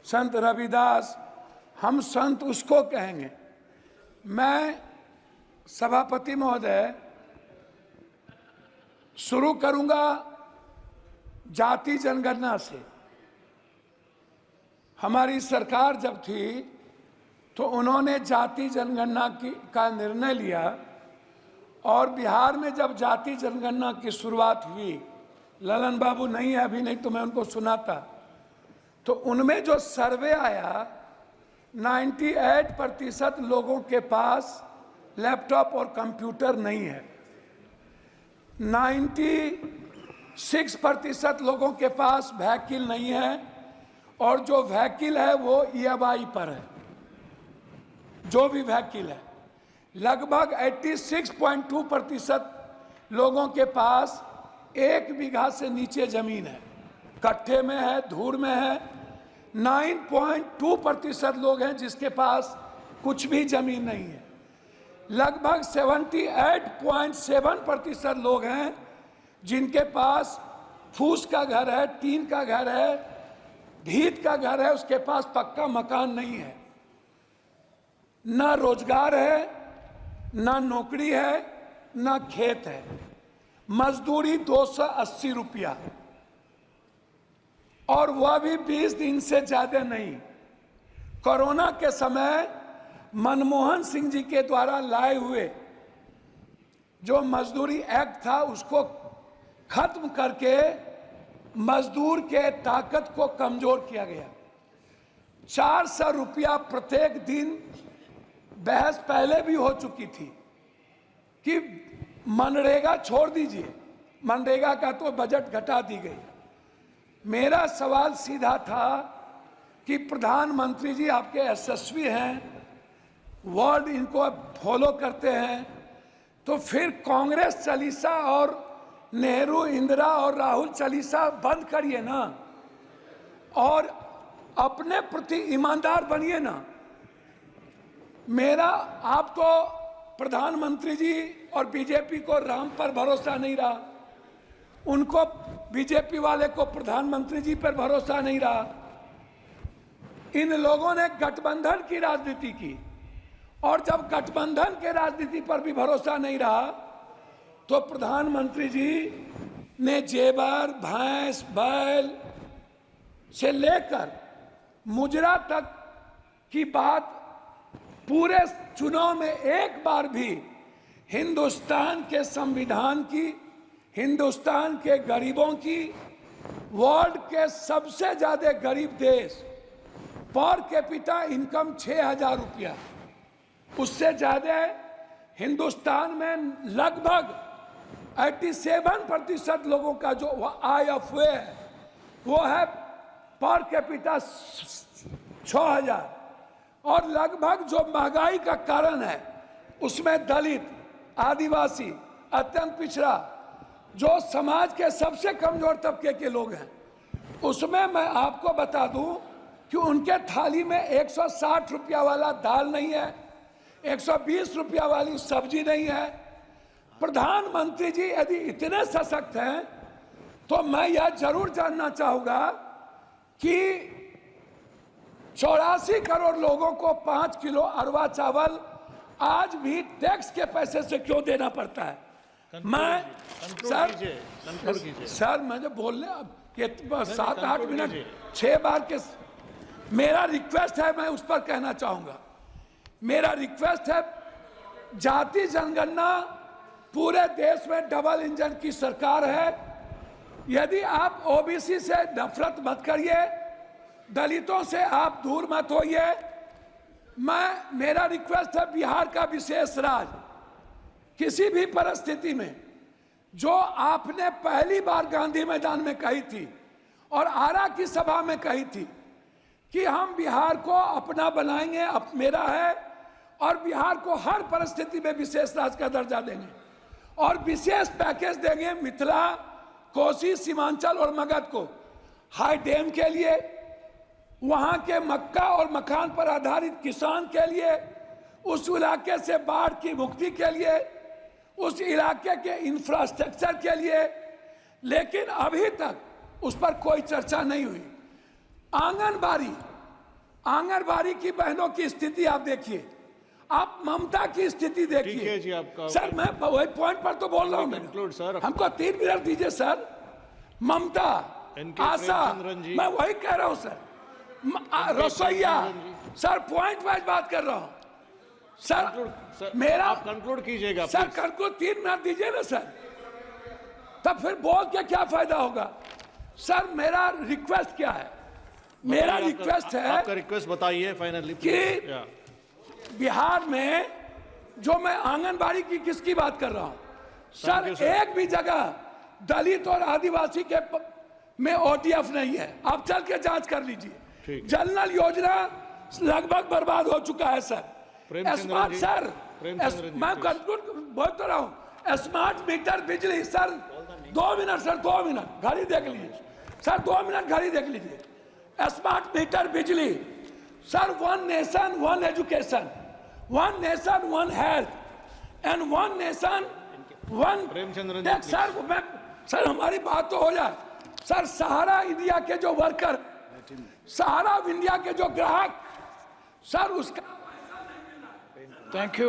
संत रविदास, हम संत उसको कहेंगे। मैं सभापति महोदय शुरू करूंगा जाति जनगणना से। हमारी सरकार जब थी तो उन्होंने जाति जनगणना का निर्णय लिया, और बिहार में जब जाति जनगणना की शुरुआत हुई, ललन बाबू नहीं है अभी, नहीं तो मैं उनको सुनाता, तो उनमें जो सर्वे आया 98% लोगों के पास लैपटॉप और कंप्यूटर नहीं है, 96% लोगों के पास व्हीकल नहीं है, और जो व्हीकल है वो EMI पर है। जो भी व्हीकल है, लगभग 86.2% लोगों के पास 1 बीघा से नीचे जमीन है, कट्ठे में है, धूर में है। 9.2% लोग हैं जिसके पास कुछ भी जमीन नहीं है। लगभग 78.7% लोग हैं जिनके पास फूस का घर है, टीन का घर है, भीत का घर है, उसके पास पक्का मकान नहीं है। ना रोजगार है, ना नौकरी है, ना खेत है। मजदूरी 280 रुपया, और वह भी 20 दिन से ज्यादा नहीं। कोरोना के समय मनमोहन सिंह जी के द्वारा लाए हुए जो मजदूरी एक्ट था उसको खत्म करके मजदूर के ताकत को कमजोर किया गया। 400 रुपया प्रत्येक दिन। बहस पहले भी हो चुकी थी कि मनरेगा छोड़ दीजिए, मनरेगा का तो बजट घटा दी गई। मेरा सवाल सीधा था कि प्रधानमंत्री जी आपके यशस्वी हैं, वर्ड इनको फॉलो करते हैं, तो फिर कांग्रेस चालीसा और नेहरू, इंदिरा और राहुल चालीसा बंद करिए ना, और अपने प्रति ईमानदार बनिए ना। मेरा, आप तो प्रधानमंत्री जी और बीजेपी को राम पर भरोसा नहीं रहा, उनको बीजेपी वाले को प्रधानमंत्री जी पर भरोसा नहीं रहा। इन लोगों ने गठबंधन की राजनीति की, और जब गठबंधन के राजनीति पर भी भरोसा नहीं रहा तो प्रधानमंत्री जी ने जेवर, भैंस, बैल से लेकर मुजरा तक की बात पूरे चुनाव में एक बार भी हिंदुस्तान के संविधान की, हिंदुस्तान के गरीबों की, वर्ल्ड के सबसे ज्यादा गरीब देश, पर कैपिटा इनकम 6000 रुपया, उससे ज्यादा हिंदुस्तान में लगभग 87% लोगों का जो IFA है वो है पर कैपिटा 6000, और लगभग जो महंगाई का कारण है उसमें दलित, आदिवासी, अत्यंत पिछड़ा, जो समाज के सबसे कमजोर तबके के लोग हैं, उसमें मैं आपको बता दूं कि उनके थाली में 160 रुपया वाला दाल नहीं है, 120 रुपया वाली सब्जी नहीं है। प्रधानमंत्री जी यदि इतने सशक्त हैं तो मैं यह जरूर जानना चाहूंगा कि 84 करोड़ लोगों को 5 किलो अरवा चावल आज भी टैक्स के पैसे से क्यों देना पड़ता है? मैं सर मुझे बोलने के 7-8 मिनट 6 बार के, मेरा रिक्वेस्ट है, मैं उस पर कहना चाहूंगा। मेरा रिक्वेस्ट है, जाति जनगणना पूरे देश में डबल इंजन की सरकार है। यदि आप OBC से नफरत मत करिए, दलितों से आप दूर मत होइए। मेरा रिक्वेस्ट है, बिहार का विशेष राज किसी भी परिस्थिति में, जो आपने पहली बार गांधी मैदान में कही थी और आरा की सभा में कही थी कि हम बिहार को अपना बनाएंगे, मेरा है, और बिहार को हर परिस्थिति में विशेष राज्य का दर्जा देंगे और विशेष पैकेज देंगे मिथिला, कोसी, सीमांचल और मगध को, हाई डैम के लिए, वहां के मक्का और मखान पर आधारित किसान के लिए, उस इलाके से बाढ़ की मुक्ति के लिए, उस इलाके के इंफ्रास्ट्रक्चर के लिए। लेकिन अभी तक उस पर कोई चर्चा नहीं हुई। आंगनबाड़ी आंगनबाड़ी की बहनों की स्थिति आप देखिए, आप ममता की स्थिति ठीक है देखिए। जी, आपका सर मैं वही पॉइंट पर तो बोल रहा हूँ मैं। Conclude sir. हमको 3 मिनट दीजिए सर। ममता, NK आशा, प्रेमचंद्रन जी। मैं वही कह रहा हूँ सर। रसोईया, प्रेमचंद्रन सर पॉइंट वाइज बात कर रहा हूँ सर। सर, मेरा आप कंक्लूड कीजिएगा सर, please। कंक्लूड 3 मिनट दीजिए ना सर, तब फिर बोल के क्या फायदा होगा। सर मेरा रिक्वेस्ट क्या है, मेरा बताइए, रिक्वेस्ट है आपका रिक्वेस्ट बताइए फाइनली कि बिहार में जो मैं आंगनबाड़ी की किसकी बात कर रहा हूं सर, you, sir। एक भी जगह दलित और आदिवासी के में ओटीएफ नहीं है। आप चल के जांच कर लीजिए। ठीक। जनरल योजना लगभग बर्बाद हो चुका है sir. Premachandran smart ji, sir, Premachandran ji, मैं please। कंक्लूड बोल तो रहा हूं। स्मार्ट मीटर बिजली सर, 2 मिनट सर, 2 मिनट घड़ी देख लीजिए सर, 2 मिनट घड़ी देख लीजिए। स्मार्ट मीटर बिजली sir, 1 nation 1 education, 1 nation 1 health and 1 nation 1। Premachandran ji, sir हमारी बात तो हो जाए सर। सहारा इंडिया के जो वर्कर, सहारा इंडिया के जो ग्राहक सर, उसका थैंक यू।